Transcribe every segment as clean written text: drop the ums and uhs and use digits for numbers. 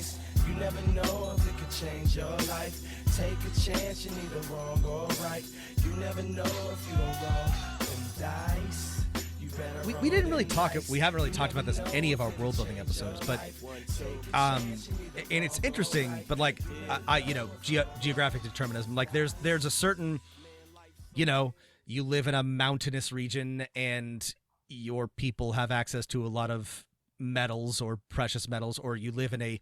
advice. You never know if it could change your life. Take a chance, you're neither wrong or right. You never know if you don't roll them dice. We didn't really talk. We haven't really talked about this in any of our world building episodes, but and it's interesting. But like, geographic determinism. Like, there's a certain, you live in a mountainous region and your people have access to a lot of metals or precious metals, or you live in a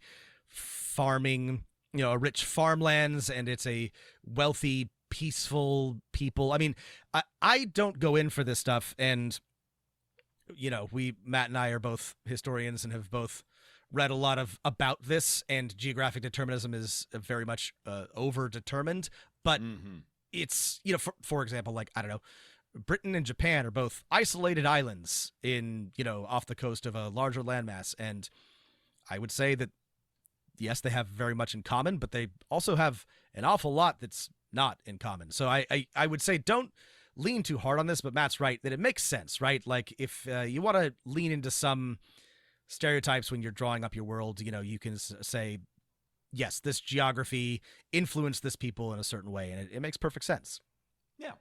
farming, a rich farmlands, and it's a wealthy, peaceful people. I mean, I don't go in for this stuff, and Matt and I are both historians and have both read a lot about this, and geographic determinism is very much over-determined, but it's, for example, like, I don't know, Britain and Japan are both isolated islands in, off the coast of a larger landmass, and I would say that, yes, they have very much in common, but they also have an awful lot that's not in common. So I would say don't lean too hard on this, but Matt's right that it makes sense, right? Like, if you want to lean into some stereotypes when you're drawing up your world, you can say, yes, this geography influenced this people in a certain way, and it makes perfect sense. Yeah.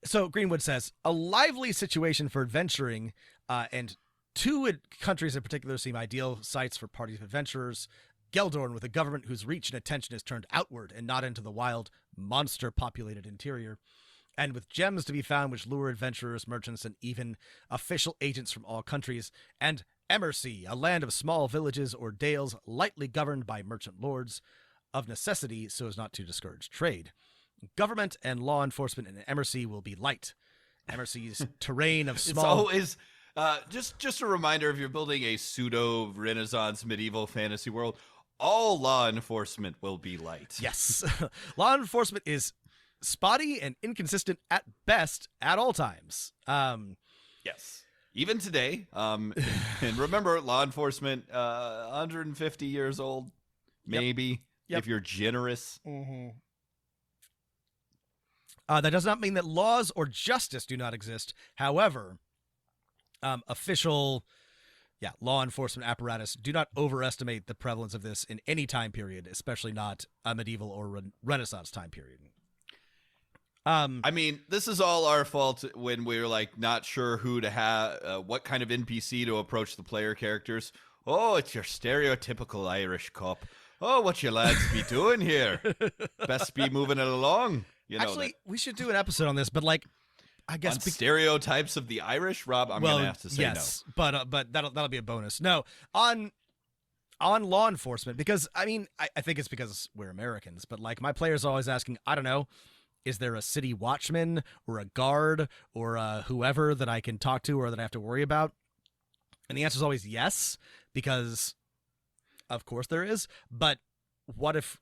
So Greenwood says, a lively situation for adventuring, and two countries in particular seem ideal sites for parties of adventurers. Geldorn, with a government whose reach and attention is turned outward and not into the wild, monster-populated interior, and with gems to be found which lure adventurers, merchants, and even official agents from all countries, and Emersea, a land of small villages or dales lightly governed by merchant lords, of necessity so as not to discourage trade. Government and law enforcement in Emersea will be light. Emersea's terrain of small... It's always, just a reminder, if you're building a pseudo-Renaissance medieval fantasy world, all law enforcement will be light. Yes. Law enforcement is spotty and inconsistent at best at all times. Yes. Even today. And remember, law enfortement, 150 years old, maybe, if you're generous. Mm-hmm. That does not mean that laws or justice do not exist. However, official... law enforcement apparatus do not overestimate the prevalence of this in any time period, especially not a medieval or Renaissance time period. I mean, this is all our fault when we're like not sure who to have, what kind of NPC to approach the player characters. Oh, it's your stereotypical Irish cop. Oh, what you lads be doing here? Best be moving it along. Actually, we should do an episode on this, but like, I guess on stereotypes of the Irish, Rob, I'm gonna have to say yes, no. But that'll be a bonus. No, on law enforcement, because I mean, I think it's because we're Americans, but like, my players are always asking, I don't know, is there a city watchman or a guard or whoever that I can talk to or that I have to worry about? And the answer is always yes, because of course there is. But what if?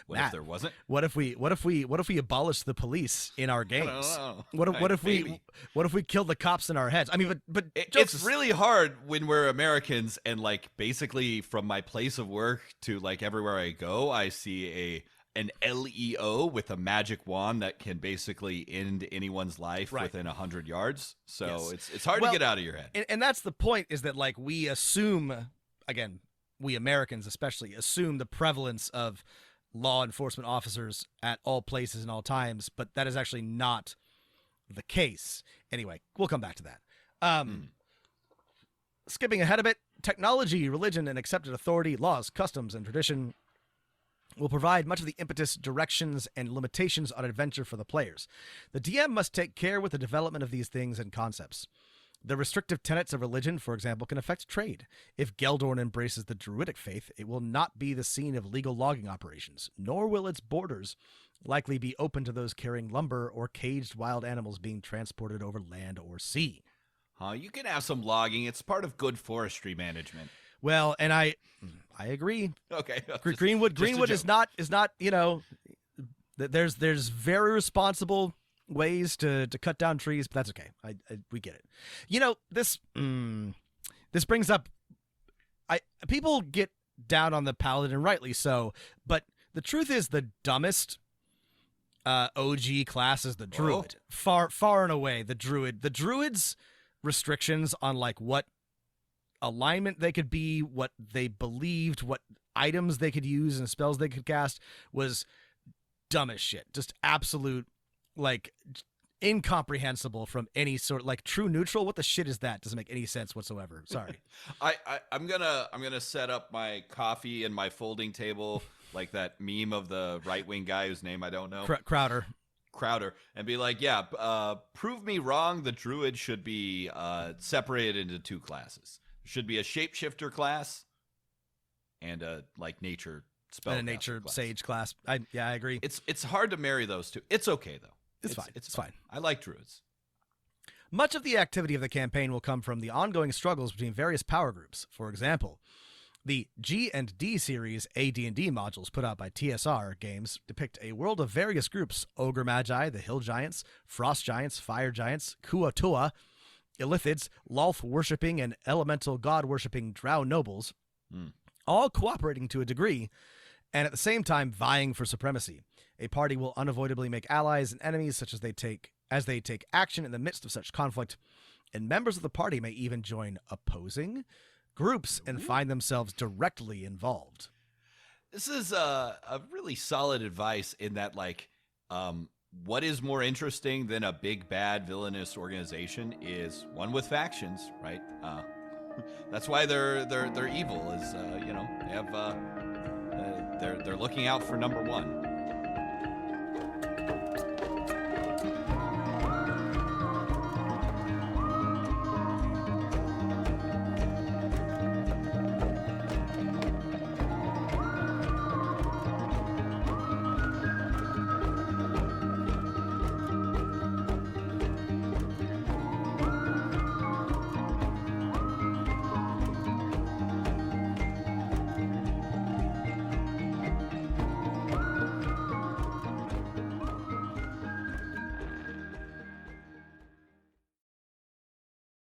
If there wasn't? What if we abolish the police in our games? What if we kill the cops in our heads? I mean, but it's really hard when we're Americans, and like, basically from my place of work to like everywhere I go, I see an LEO with a magic wand that can basically end anyone's life within 100 yards. So it's hard to get out of your head. And that's the point, is that like, we assume, again, we Americans especially assume the prevalence of law enforcement officers at all places and all times, but that is actually not the case. Anyway, we'll come back to that. Skipping ahead a bit, technology, religion, and accepted authority, laws, customs, and tradition will provide much of the impetus, directions, and limitations on adventure for the players. The DM must take care with the development of these things and concepts. The restrictive tenets of religion, for example, can affect trade. If Geldorn embraces the Druidic faith, it will not be the scene of legal logging operations, nor will its borders likely be open to those carrying lumber or caged wild animals being transported over land or sea. You can have some logging. It's part of good forestry management. Well, and I agree. Okay. Greenwood is not, there's very responsible ways to cut down trees, but that's okay. We get it. This brings up, people get down on the paladin, rightly so, but the truth is the dumbest OG class is the druid. Far and away the druid. The druid's restrictions on like what alignment they could be, what they believed, what items they could use and spells they could cast was dumb as shit. Just absolute, like, incomprehensible from any sort. Like, true neutral, what the shit is that? Doesn't make any sense whatsoever. Sorry. I'm gonna set up my coffee and my folding table like that meme of the right-wing guy whose name I don't know. Crowder, and be like, prove me wrong. The druid should be separated into two classes. There should be a shapeshifter class and a nature spell and a nature class. Sage class. I agree. It's hard to marry those two. It's okay though. It's fine. It's fine. I like druids. Much of the activity of the campaign will come from the ongoing struggles between various power groups. For example, the G&D series AD&D modules put out by TSR Games depict a world of various groups: Ogre Magi, the Hill Giants, Frost Giants, Fire Giants, Kuatua, Illithids, Lolth-worshipping and elemental god-worshipping Drow nobles, all cooperating to a degree, and at the same time vying for supremacy. A party will unavoidably make allies and enemies such as they take action in the midst of such conflict, and members of the party may even join opposing groups and find themselves directly involved. This is a really solid advice in that, what is more interesting than a big bad villainous organization is one with factions, right? That's why they're evil. Is they have they're looking out for number one.